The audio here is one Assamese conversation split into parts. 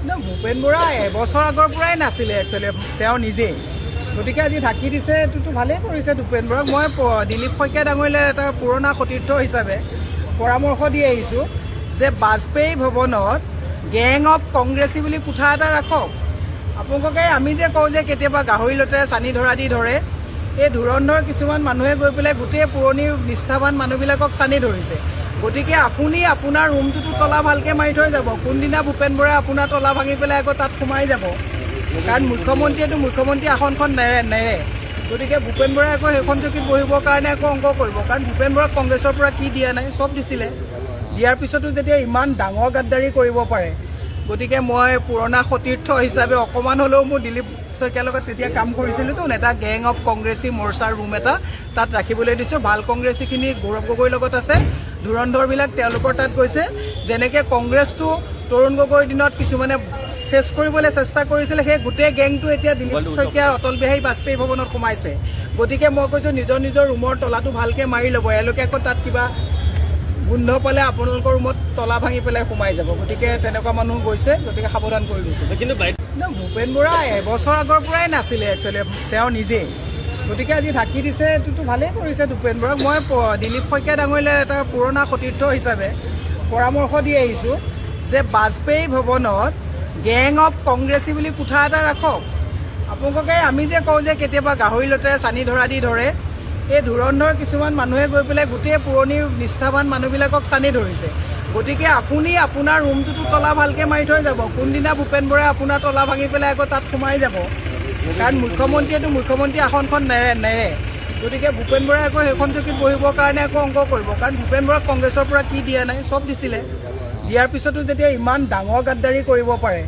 ভূপেন বৰা এবছৰ আগৰ পৰাই নাছিলে একচুৱেলি তেওঁ নিজেই, গতিকে আজি ঢাকি দিছে, এইটোতো ভালেই কৰিছে ভূপেন বৰাক। মই দিলীপ শইকীয়া ডাঙৰীয়ালৈ এটা পুৰণা সতীৰ্থ হিচাপে পৰামৰ্শ দি আহিছোঁ যে বাজপেয়ী ভৱনত গেং অফ কংগ্ৰেছী বুলি কোঠা এটা ৰাখক। আপোনালোকে আমি যে কওঁ যে কেতিয়াবা গাহৰি লতেৰে চানি ধৰা দি ধৰে, এই ধুৰন্ধৰ কিছুমান মানুহে গৈ পেলাই গোটেই পুৰণি নিষ্ঠাৱান মানুহবিলাকক চানি ধৰিছে। গতিকে আপুনি আপোনাৰ ৰুমটোতো তলা ভালকৈ মাৰি থৈ যাব। কোনদিনা ভূপেন বৰাই আপোনাৰ তলা ভাঙি পেলাই আকৌ তাত সোমাই যাব, কাৰণ মুখ্যমন্ত্ৰী আসনখন নেৰে। গতিকে ভূপেন বৰাই আকৌ সেইখন চকীত বহিবৰ কাৰণে আকৌ অংক কৰিব, কাৰণ ভূপেন বৰাক কংগ্ৰেছৰ পৰা কি দিয়া নাই, চব দিছিলে। দিয়াৰ পিছতো যেতিয়া ইমান ডাঙৰ গাদ্দাৰী কৰিব পাৰে, গতিকে মই পুৰণা সতীৰ্থ হিচাপে অকণমান হ'লেও মোৰ দিলীপ শইকীয়াৰ লগত তেতিয়া কাম কৰিছিলোঁতো, এটা গেং অফ কংগ্ৰেছী মৰ্চাৰ ৰুম এটা তাত ৰাখিবলৈ দিছোঁ। ভাল কংগ্ৰেছীখিনি গৌৰৱ গগৈৰ লগত আছে, ধুৰন্ধৰবিলাক তেওঁলোকৰ তাত গৈছে। যেনেকৈ কংগ্ৰেছটো তৰুণ গগৈৰ দিনত কিছুমানে চেছ কৰিবলৈ চেষ্টা কৰিছিলে, সেই গোটেই গেংটো এতিয়া দিলীপ শইকীয়াৰ অটল বিহাৰী বাজপেয়ী ভৱনত সোমাইছে। গতিকে মই কৈছোঁ নিজৰ ৰুমৰ তলাটো ভালকৈ মাৰি ল'ব, এওঁলোকে আকৌ তাত কিবা গোন্ধ পালে আপোনালোকৰ ৰুমত তলা ভাঙি পেলাই সোমাই যাব। গতিকে তেনেকুৱা মানুহ গৈছে, গতিকে সাৱধান কৰি দিছোঁ। কিন্তু ভূপেন বৰা এবছৰ আগৰ পৰাই নাছিলে একচুৱেলি তেওঁ নিজেই, গতিকে আজি ঢাকি দিছে, এইটোতো ভালেই কৰিছে ভূপেন বৰাক। মই দিলীপ শইকীয়া ডাঙৰীয়ালৈ এটা পুৰণা সতীৰ্থ হিচাপে পৰামৰ্শ দি আহিছোঁ যে বাজপেয়ী ভৱনত গেং অফ কংগ্ৰেছী বুলি কোঠা এটা ৰাখক। আপোনালোকে আমি যে কওঁ যে কেতিয়াবা গাহৰি লতেৰে চানি ধৰা দি ধৰে, এই ধুৰন্ধৰ কিছুমান মানুহে গৈ পেলাই গোটেই পুৰণি নিষ্ঠাৱান মানুহবিলাকক চানি ধৰিছে। গতিকে আপুনি আপোনাৰ ৰুমটোতো তলা ভালকৈ মাৰি থৈ যাব। কোনদিনা ভূপেন বৰাই আপোনাৰ তলা ভাঙি পেলাই আকৌ তাত সোমাই যাব, কাৰণ মুখ্যমন্ত্ৰী আসনখন নেৰে। গতিকে ভূপেন বৰাই আকৌ সেইখন চকীত বহিবৰ কাৰণে আকৌ অংক কৰিব, কাৰণ ভূপেন বৰাক কংগ্ৰেছৰ পৰা কি দিয়া নাই, চব দিছিলে। দিয়াৰ পিছতো যেতিয়া ইমান ডাঙৰ গাদ্দাৰী কৰিব পাৰে,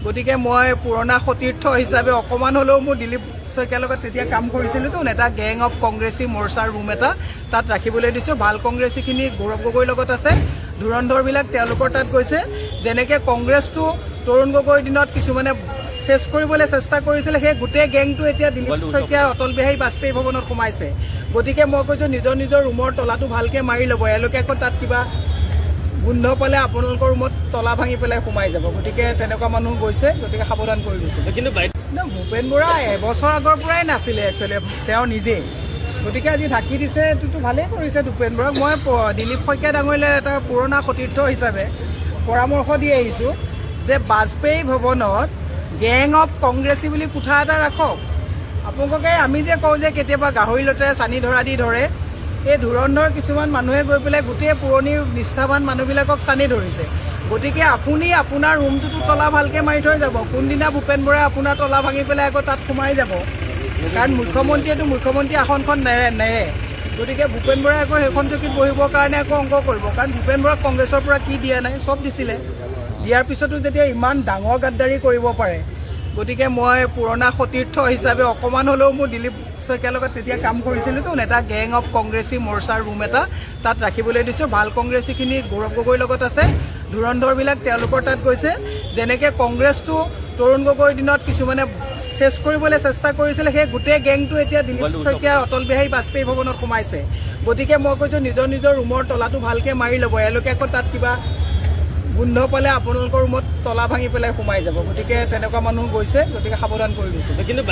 গতিকে মই পুৰণা সতীৰ্থ হিচাপে অকণমান হ'লেও মোৰ দিলীপ শইকীয়াৰ লগত তেতিয়া কাম কৰিছিলোঁতো, এটা গেং অফ কংগ্ৰেছী মৰ্চাৰ ৰুম এটা তাত ৰাখিবলৈ দিছোঁ। ভাল কংগ্ৰেছীখিনি গৌৰৱ গগৈৰ লগত আছে, ধুৰন্ধৰবিলাক তেওঁলোকৰ তাত গৈছে। যেনেকৈ কংগ্ৰেছটো তৰুণ গগৈৰ দিনত কিছুমানে চেছ কৰিবলৈ চেষ্টা কৰিছিলে, সেই গোটেই গেংটো এতিয়া দিলীপ শইকীয়াৰ অটল বিহাৰী বাজপেয়ী ভৱনত সোমাইছে। গতিকে মই কৈছোঁ নিজৰ ৰুমৰ তলাটো ভালকৈ মাৰি ল'ব, এওঁলোকে আকৌ তাত কিবা গোন্ধ পালে আপোনালোকৰ ৰুমত তলা ভাঙি পেলাই সোমাই যাব। গতিকে তেনেকুৱা মানুহ গৈছে, গতিকে সাৱধান কৰি দিছোঁ। কিন্তু ভূপেন বৰা এবছৰ আগৰ পৰাই নাছিলে একচুৱেলি তেওঁ নিজেই, গতিকে আজি ঢাকি দিছে, এইটোতো ভালেই কৰিছে ভূপেন বৰাক। মই দিলীপ শইকীয়া ডাঙৰীয়ালৈ এটা পুৰণা সতীৰ্থ হিচাপে পৰামৰ্শ দি আহিছোঁ যে বাজপেয়ী ভৱনত গেং অফ কংগ্ৰেছী বুলি কোঠা এটা ৰাখক। আপোনালোকে আমি যে কওঁ যে কেতিয়াবা গাহৰি লতেৰে চানি ধৰা দি ধৰে, এই ধুৰন্ধৰ কিছুমান মানুহে গৈ পেলাই গোটেই পুৰণি নিষ্ঠাৱান মানুহবিলাকক চানি ধৰিছে। গতিকে আপুনি আপোনাৰ ৰুমটোতো তলা ভালকৈ মাৰি থৈ যাব। কোনদিনা ভূপেন বৰাই আপোনাৰ তলা ভাঙি পেলাই আকৌ তাত সোমাই যাব, কাৰণ মুখ্যমন্ত্ৰী আসনখন নেৰে। গতিকে ভূপেন বৰাই আকৌ সেইখন চকীত বহিবৰ কাৰণে আকৌ অংক কৰিব, কাৰণ ভূপেন বৰাক কংগ্ৰেছৰ পৰা কি দিয়া নাই, চব দিছিলে। দিয়াৰ পিছতো যেতিয়া ইমান ডাঙৰ গাদ্দাৰী কৰিব পাৰে, গতিকে মই পুৰণা সতীৰ্থ হিচাপে অকণমান হ'লেও মোৰ দিলীপ শইকীয়াৰ লগত তেতিয়া কাম কৰিছিলোঁতো, এটা গেং অফ কংগ্ৰেছী মৰ্চাৰ ৰুম এটা তাত ৰাখিবলৈ দিছোঁ। ভাল কংগ্ৰেছীখিনি গৌৰৱ গগৈৰ লগত আছে, ধুৰন্ধৰবিলাক তেওঁলোকৰ তাত গৈছে। যেনেকৈ কংগ্ৰেছটো তৰুণ গগৈৰ দিনত কিছুমানে চেছ কৰিবলৈ চেষ্টা কৰিছিলে, সেই গোটেই গেংটো এতিয়া দিলীপ শইকীয়াৰ অটল বিহাৰী বাজপেয়ী ভৱনত সোমাইছে। গতিকে মই কৈছোঁ নিজৰ ৰুমৰ তলাটো ভালকৈ মাৰি ল'ব, এওঁলোকে আকৌ তাত কিবা গোন্ধ পালে আপোনালোকৰ ৰুমত তলা ভাঙি পেলাই সোমাই যাব। গতিকে তেনেকুৱা মানুহ গৈছে, গতিকে সাৱধান কৰি দিছোঁ। কিন্তু